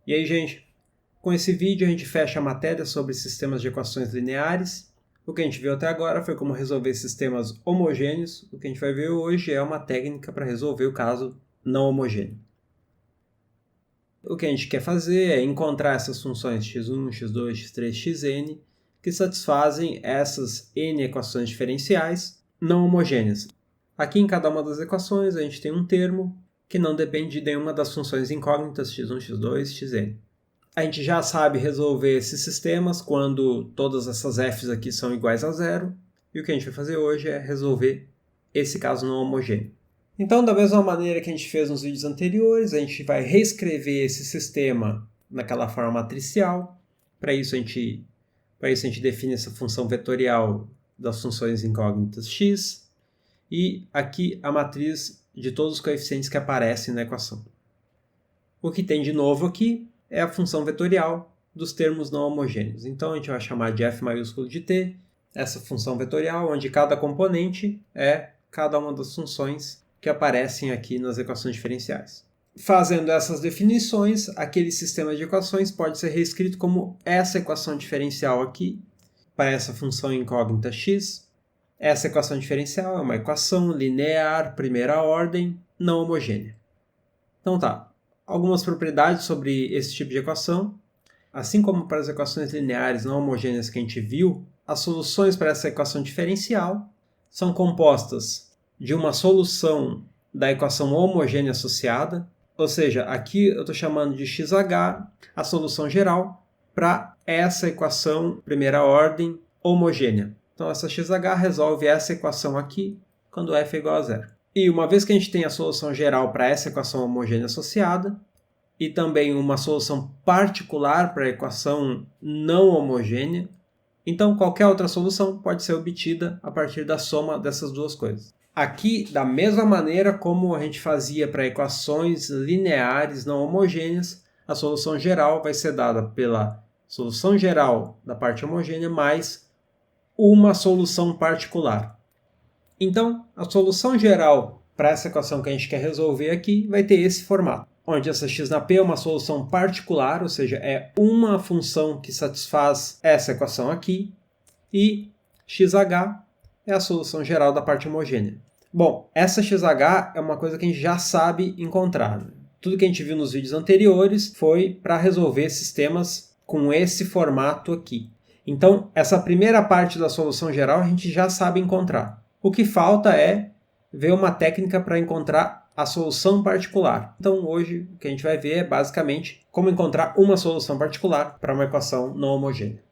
E aí, gente, com esse vídeo a gente fecha a matéria sobre sistemas de equações lineares. O que a gente viu até agora foi como resolver sistemas homogêneos. O que a gente vai ver hoje é uma técnica para resolver o caso não homogêneo. O que a gente quer fazer é encontrar essas funções x1, x2, x3, xn que satisfazem essas n equações diferenciais não homogêneas. Aqui em cada uma das equações a gente tem um termo que não depende de nenhuma das funções incógnitas x1, x2, xn. A gente já sabe resolver esses sistemas quando todas essas f's aqui são iguais a zero, e o que a gente vai fazer hoje é resolver esse caso não homogêneo. Então, da mesma maneira que a gente fez nos vídeos anteriores, a gente vai reescrever esse sistema naquela forma matricial. Para isso a gente define essa função vetorial das funções incógnitas x, e aqui a matriz de todos os coeficientes que aparecem na equação. O que tem de novo aqui é a função vetorial dos termos não homogêneos. Então a gente vai chamar de f maiúsculo de t, essa função vetorial, onde cada componente é cada uma das funções que aparecem aqui nas equações diferenciais. Fazendo essas definições, aquele sistema de equações pode ser reescrito como essa equação diferencial aqui, para essa função incógnita x. Essa equação diferencial é uma equação linear, primeira ordem, não homogênea. Então tá, algumas propriedades sobre esse tipo de equação. Assim como para as equações lineares não homogêneas que a gente viu, as soluções para essa equação diferencial são compostas de uma solução da equação homogênea associada, ou seja, aqui eu estou chamando de xh a solução geral para essa equação primeira ordem homogênea. Então essa xh resolve essa equação aqui quando f é igual a zero. E uma vez que a gente tem a solução geral para essa equação homogênea associada, e também uma solução particular para a equação não homogênea, então qualquer outra solução pode ser obtida a partir da soma dessas duas coisas. Aqui, da mesma maneira como a gente fazia para equações lineares não homogêneas, a solução geral vai ser dada pela solução geral da parte homogênea mais uma solução particular. Então, a solução geral para essa equação que a gente quer resolver aqui vai ter esse formato, onde essa x na p é uma solução particular, ou seja, é uma função que satisfaz essa equação aqui, e xh é a solução geral da parte homogênea. Bom, essa xh é uma coisa que a gente já sabe encontrar. Tudo que a gente viu nos vídeos anteriores foi para resolver sistemas com esse formato aqui. Então, essa primeira parte da solução geral a gente já sabe encontrar. O que falta é ver uma técnica para encontrar a solução particular. Então, hoje, o que a gente vai ver é basicamente como encontrar uma solução particular para uma equação não homogênea.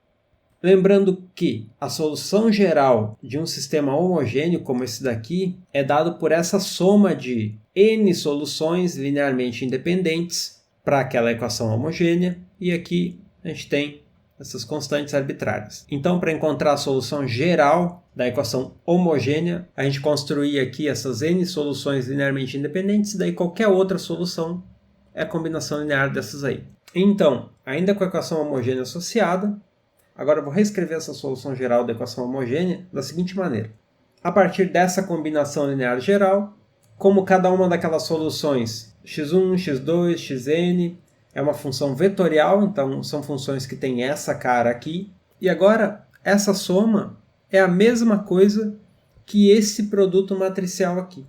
Lembrando que a solução geral de um sistema homogêneo como esse daqui é dado por essa soma de n soluções linearmente independentes para aquela equação homogênea, e aqui a gente tem essas constantes arbitrárias. Então, para encontrar a solução geral da equação homogênea, a gente construía aqui essas n soluções linearmente independentes, daí qualquer outra solução é a combinação linear dessas aí. Então, ainda com a equação homogênea associada, agora eu vou reescrever essa solução geral da equação homogênea da seguinte maneira. A partir dessa combinação linear geral, como cada uma daquelas soluções x1, x2, xn é uma função vetorial, então são funções que têm essa cara aqui, e agora essa soma é a mesma coisa que esse produto matricial aqui.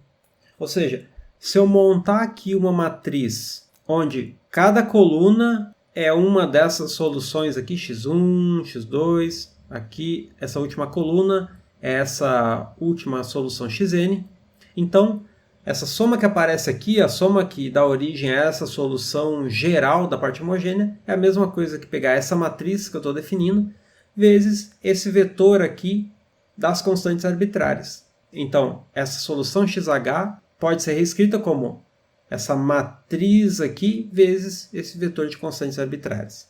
Ou seja, se eu montar aqui uma matriz onde cada coluna é uma dessas soluções aqui, x1, x2, aqui essa última coluna é essa última solução xn. Então, essa soma que aparece aqui, a soma que dá origem a essa solução geral da parte homogênea, é a mesma coisa que pegar essa matriz que eu estou definindo, vezes esse vetor aqui das constantes arbitrárias. Então, essa solução xh pode ser reescrita como essa matriz aqui vezes esse vetor de constantes arbitrárias.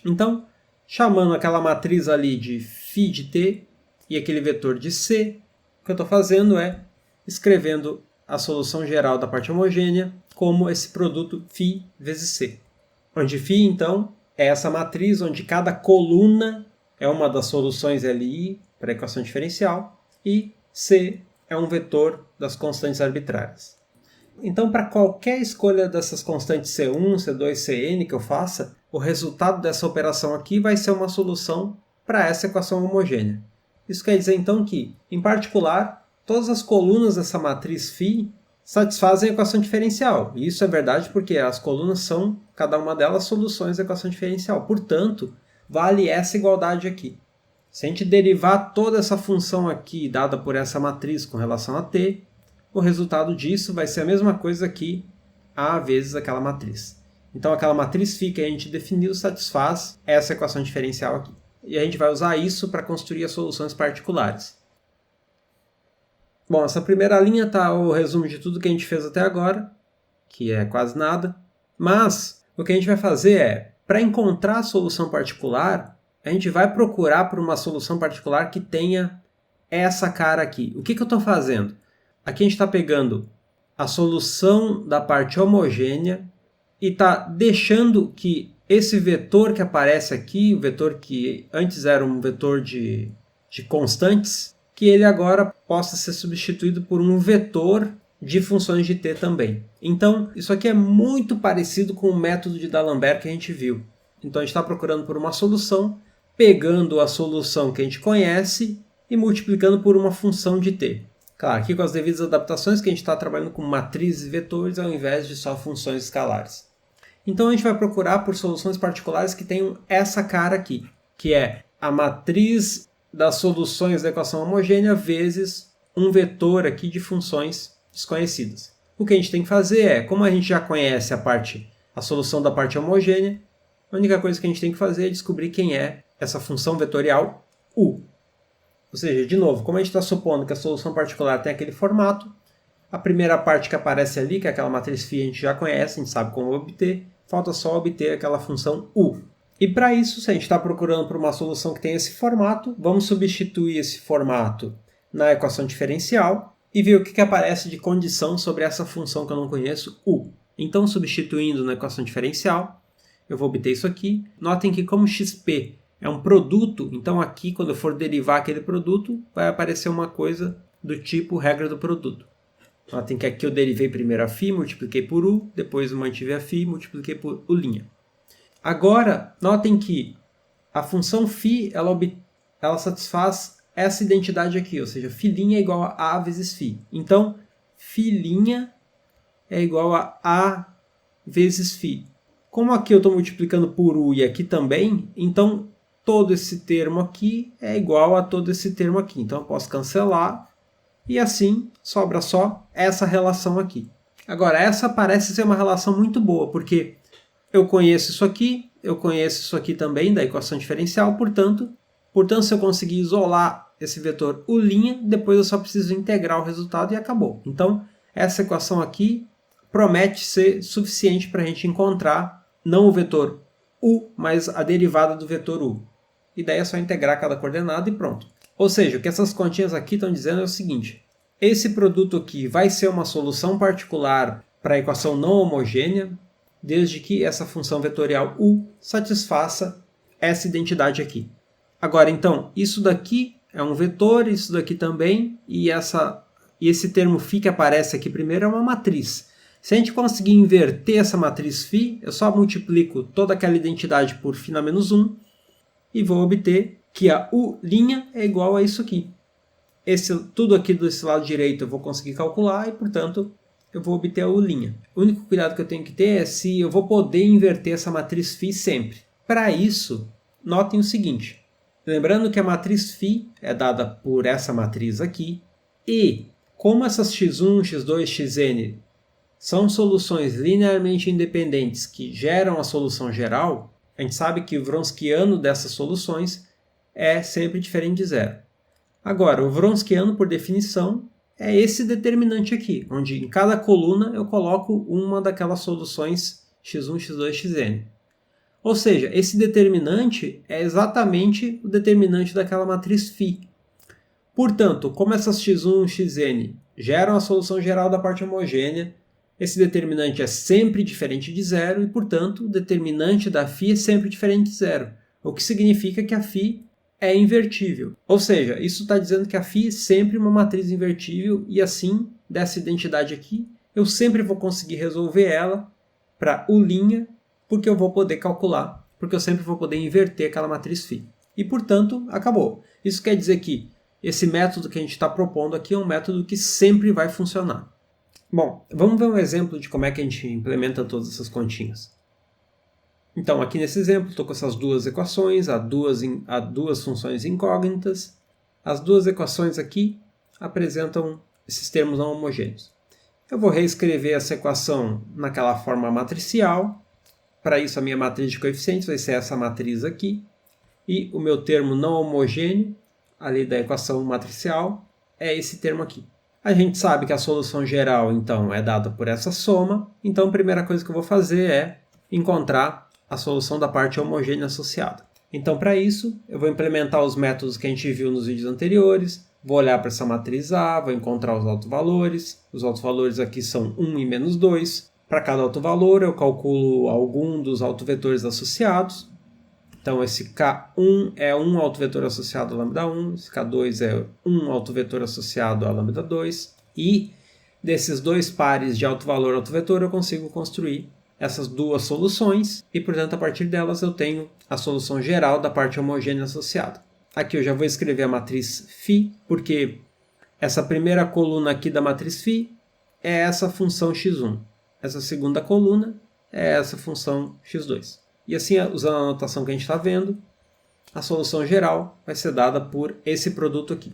Então, chamando aquela matriz ali de φ de t e aquele vetor de c, o que eu estou fazendo é escrevendo a solução geral da parte homogênea como esse produto φ vezes c. Onde φ, então, é essa matriz onde cada coluna é uma das soluções LI para a equação diferencial e c é um vetor das constantes arbitrárias. Então, para qualquer escolha dessas constantes C1, C2, Cn que eu faça, o resultado dessa operação aqui vai ser uma solução para essa equação homogênea. Isso quer dizer, então, que, em particular, todas as colunas dessa matriz φ satisfazem a equação diferencial. E isso é verdade porque as colunas são, cada uma delas, soluções da equação diferencial. Portanto, vale essa igualdade aqui. Se a gente derivar toda essa função aqui dada por essa matriz com relação a t, o resultado disso vai ser a mesma coisa aqui, a vezes aquela matriz. Então, aquela matriz φ que a gente definiu satisfaz essa equação diferencial aqui. E a gente vai usar isso para construir as soluções particulares. Bom, essa primeira linha está o resumo de tudo que a gente fez até agora, que é quase nada. Mas o que a gente vai fazer é, para encontrar a solução particular, a gente vai procurar por uma solução particular que tenha essa cara aqui. O que eu estou fazendo? Aqui a gente está pegando a solução da parte homogênea e está deixando que esse vetor que aparece aqui, o vetor que antes era um vetor de constantes, que ele agora possa ser substituído por um vetor de funções de t também. Então, isso aqui é muito parecido com o método de D'Alembert que a gente viu. Então, a gente está procurando por uma solução, pegando a solução que a gente conhece e multiplicando por uma função de t. Claro, aqui com as devidas adaptações, que a gente está trabalhando com matrizes e vetores ao invés de só funções escalares. Então, a gente vai procurar por soluções particulares que tenham essa cara aqui, que é a matriz das soluções da equação homogênea vezes um vetor aqui de funções desconhecidas. O que a gente tem que fazer é, como a gente já conhece a solução da parte homogênea, a única coisa que a gente tem que fazer é descobrir quem é essa função vetorial u. Ou seja, de novo, como a gente está supondo que a solução particular tem aquele formato, a primeira parte que aparece ali, que é aquela matriz φ, a gente já conhece, a gente sabe como obter, falta só obter aquela função u. E para isso, se a gente está procurando por uma solução que tem esse formato, vamos substituir esse formato na equação diferencial e ver o que aparece de condição sobre essa função que eu não conheço, u. Então, substituindo na equação diferencial, eu vou obter isso aqui. Notem que como xp é um produto, então aqui, quando eu for derivar aquele produto, vai aparecer uma coisa do tipo regra do produto. Notem que aqui eu derivei primeiro a φ, multipliquei por u, depois eu mantive a φ, multipliquei por u'. Agora, notem que a função φ ela satisfaz essa identidade aqui, ou seja, φ' é igual a vezes φ. Então, φ' é igual a vezes φ. Como aqui eu estou multiplicando por u e aqui também, então todo esse termo aqui é igual a todo esse termo aqui. Então eu posso cancelar e assim sobra só essa relação aqui. Agora, essa parece ser uma relação muito boa, porque eu conheço isso aqui também da equação diferencial, portanto, se eu conseguir isolar esse vetor u', depois eu só preciso integrar o resultado e acabou. Então, essa equação aqui promete ser suficiente para a gente encontrar não o vetor u, mas a derivada do vetor u. E daí é só integrar cada coordenada e pronto. Ou seja, o que essas continhas aqui estão dizendo é o seguinte: esse produto aqui vai ser uma solução particular para a equação não homogênea, desde que essa função vetorial u satisfaça essa identidade aqui. Agora, então, isso daqui é um vetor, isso daqui também, e esse termo φ que aparece aqui primeiro é uma matriz. Se a gente conseguir inverter essa matriz φ, eu só multiplico toda aquela identidade por φ na menos 1 e vou obter que a u' é igual a isso aqui. Tudo aqui desse lado direito eu vou conseguir calcular e, portanto, eu vou obter a u'. O único cuidado que eu tenho que ter é se eu vou poder inverter essa matriz φ sempre. Para isso, notem o seguinte. Lembrando que a matriz φ é dada por essa matriz aqui, e como essas x1, x2, xn são soluções linearmente independentes que geram a solução geral, a gente sabe que o Wronskiano dessas soluções é sempre diferente de zero. Agora, o Wronskiano, por definição, é esse determinante aqui, onde em cada coluna eu coloco uma daquelas soluções x1, x2, xn. Ou seja, esse determinante é exatamente o determinante daquela matriz φ. Portanto, como essas x1, xn geram a solução geral da parte homogênea, esse determinante é sempre diferente de zero e, portanto, o determinante da φ é sempre diferente de zero, o que significa que a φ é invertível. Ou seja, isso está dizendo que a φ é sempre uma matriz invertível e, assim, dessa identidade aqui, eu sempre vou conseguir resolver ela para U', porque eu vou poder calcular, porque eu sempre vou poder inverter aquela matriz φ. E, portanto, acabou. Isso quer dizer que esse método que a gente está propondo aqui é um método que sempre vai funcionar. Bom, vamos ver um exemplo de como é que a gente implementa todas essas continhas. Então, aqui nesse exemplo, estou com essas duas equações, há duas funções incógnitas. As duas equações aqui apresentam esses termos não homogêneos. Eu vou reescrever essa equação naquela forma matricial. Para isso, a minha matriz de coeficientes vai ser essa matriz aqui. E o meu termo não homogêneo, ali da equação matricial, é esse termo aqui. A gente sabe que a solução geral, então, é dada por essa soma. Então, a primeira coisa que eu vou fazer é encontrar a solução da parte homogênea associada. Então, para isso, eu vou implementar os métodos que a gente viu nos vídeos anteriores. Vou olhar para essa matriz A, vou encontrar os autovalores. Os autovalores aqui são 1 e menos 2. Para cada autovalor, eu calculo algum dos autovetores associados. Então, esse K1 é um autovetor associado a λ1, esse K2 é um autovetor associado a λ2. E desses dois pares de autovalor e autovetor, eu consigo construir essas duas soluções. E, portanto, a partir delas, eu tenho a solução geral da parte homogênea associada. Aqui eu já vou escrever a matriz φ, porque essa primeira coluna aqui da matriz φ é essa função x1. Essa segunda coluna é essa função x2. E assim, usando a notação que a gente está vendo, a solução geral vai ser dada por esse produto aqui.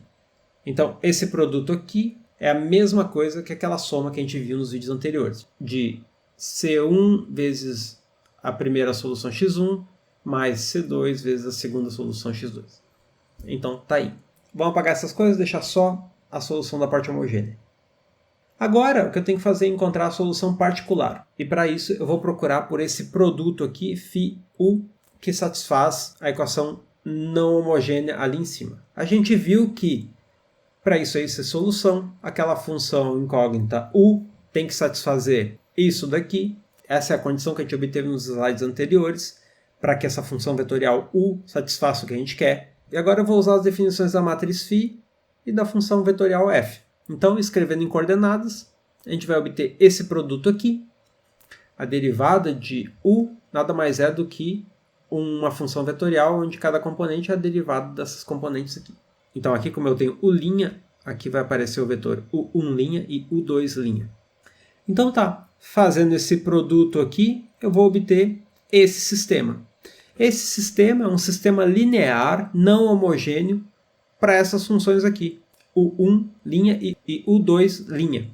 Então, esse produto aqui é a mesma coisa que aquela soma que a gente viu nos vídeos anteriores, de C1 vezes a primeira solução x1 mais C2 vezes a segunda solução x2. Então, tá aí. Vamos apagar essas coisas e deixar só a solução da parte homogênea. Agora, o que eu tenho que fazer é encontrar a solução particular. E para isso, eu vou procurar por esse produto aqui, φu, que satisfaz a equação não homogênea ali em cima. A gente viu que, para isso aí ser solução, aquela função incógnita u tem que satisfazer isso daqui. Essa é a condição que a gente obteve nos slides anteriores, para que essa função vetorial u satisfaça o que a gente quer. E agora eu vou usar as definições da matriz φ e da função vetorial f. Então, escrevendo em coordenadas, a gente vai obter esse produto aqui. A derivada de u nada mais é do que uma função vetorial onde cada componente é a derivada dessas componentes aqui. Então, aqui como eu tenho u', aqui vai aparecer o vetor u1' e u2'. Então tá, fazendo esse produto aqui, eu vou obter esse sistema. Esse sistema é um sistema linear, não homogêneo, para essas funções aqui. U1' e U2'.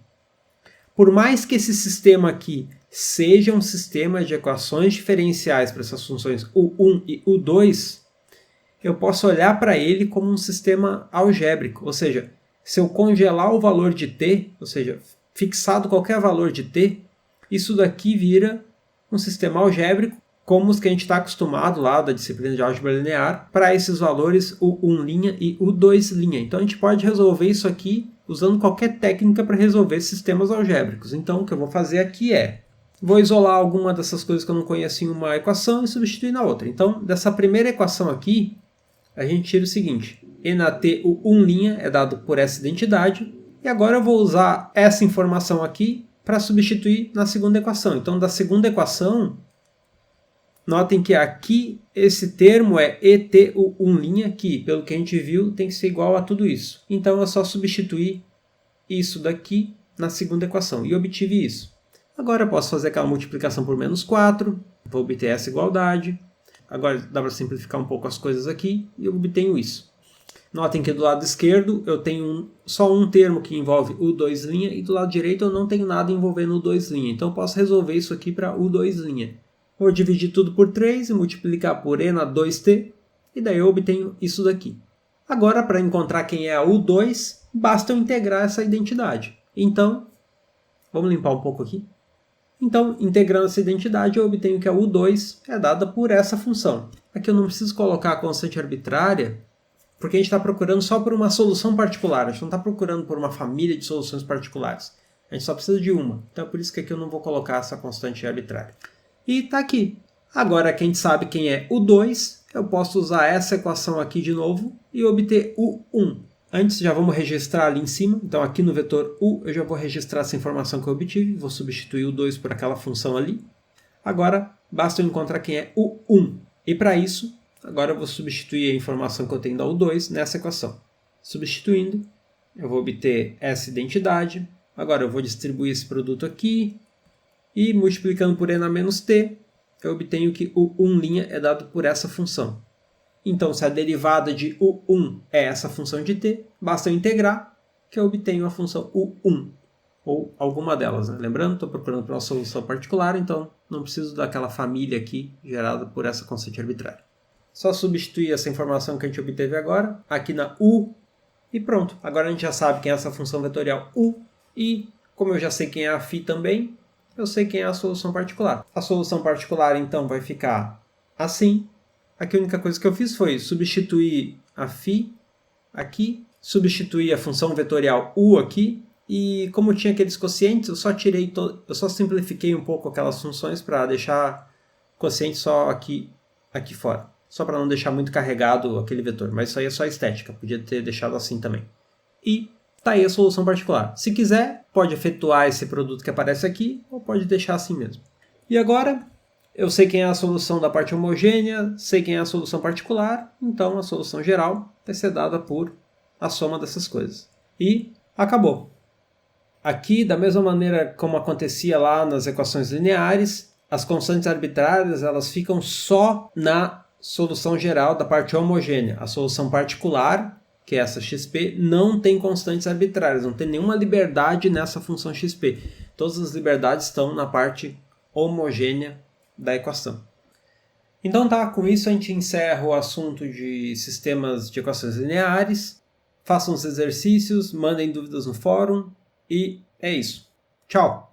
Por mais que esse sistema aqui seja um sistema de equações diferenciais para essas funções U1 e U2, eu posso olhar para ele como um sistema algébrico. Ou seja, se eu congelar o valor de t, ou seja, fixado qualquer valor de t, isso daqui vira um sistema algébrico, como os que a gente está acostumado lá da disciplina de álgebra linear, para esses valores U1' e U2'. Então a gente pode resolver isso aqui usando qualquer técnica para resolver sistemas algébricos. Então o que eu vou fazer aqui é, vou isolar alguma dessas coisas que eu não conheço em uma equação e substituir na outra. Então, dessa primeira equação aqui, a gente tira o seguinte, E na T U1' é dado por essa identidade, e agora eu vou usar essa informação aqui para substituir na segunda equação. Então, da segunda equação, notem que aqui esse termo é ETU1', que, pelo que a gente viu, tem que ser igual a tudo isso. Então, é só substituir isso daqui na segunda equação, e obtive isso. Agora eu posso fazer aquela multiplicação por menos 4, vou obter essa igualdade. Agora dá para simplificar um pouco as coisas aqui, e eu obtenho isso. Notem que do lado esquerdo eu tenho só um termo que envolve U2', e do lado direito eu não tenho nada envolvendo U2'. Então, eu posso resolver isso aqui para U2'. Vou dividir tudo por 3 e multiplicar por E na 2t, e daí eu obtenho isso daqui. Agora, para encontrar quem é a U2, basta eu integrar essa identidade. Então, vamos limpar um pouco aqui. Então, integrando essa identidade, eu obtenho que a U2 é dada por essa função. Aqui eu não preciso colocar a constante arbitrária, porque a gente está procurando só por uma solução particular. A gente não está procurando por uma família de soluções particulares. A gente só precisa de uma. Então, é por isso que aqui eu não vou colocar essa constante arbitrária. E está aqui. Agora que a gente sabe quem é U2, eu posso usar essa equação aqui de novo e obter U1. Antes, já vamos registrar ali em cima. Então, aqui no vetor u, eu já vou registrar essa informação que eu obtive. Vou substituir o 2 por aquela função ali. Agora, basta eu encontrar quem é o 1. E para isso, agora eu vou substituir a informação que eu tenho da U2 nessa equação. Substituindo, eu vou obter essa identidade. Agora eu vou distribuir esse produto aqui. E multiplicando por n a menos t, eu obtenho que o 1' é dado por essa função. Então, se a derivada de u1 é essa função de t, basta eu integrar que eu obtenho a função u1, ou alguma delas. Né? Lembrando, estou procurando por uma solução particular, então não preciso daquela família aqui gerada por essa constante arbitrária. Só substituir essa informação que a gente obteve agora, aqui na u, e pronto. Agora a gente já sabe quem é essa função vetorial u, e como eu já sei quem é a φ também, eu sei quem é a solução particular. A solução particular, então, vai ficar assim. Aqui a única coisa que eu fiz foi substituir a φ aqui, substituir a função vetorial u aqui, e como tinha aqueles quocientes, eu só simplifiquei um pouco aquelas funções para deixar quociente só aqui fora. Só para não deixar muito carregado aquele vetor, mas isso aí é só estética, podia ter deixado assim também. E tá aí a solução particular. Se quiser, pode efetuar esse produto que aparece aqui, ou pode deixar assim mesmo. E agora, eu sei quem é a solução da parte homogênea, sei quem é a solução particular, então a solução geral vai ser dada por a soma dessas coisas. E acabou. Aqui, da mesma maneira como acontecia lá nas equações lineares, as constantes arbitrárias elas ficam só na solução geral da parte homogênea. A solução particular, que é essa xp, não tem constantes arbitrárias, não tem nenhuma liberdade nessa função xp. Todas as liberdades estão na parte homogênea da equação. Então tá, com isso a gente encerra o assunto de sistemas de equações lineares. Façam os exercícios, mandem dúvidas no fórum e é isso. Tchau!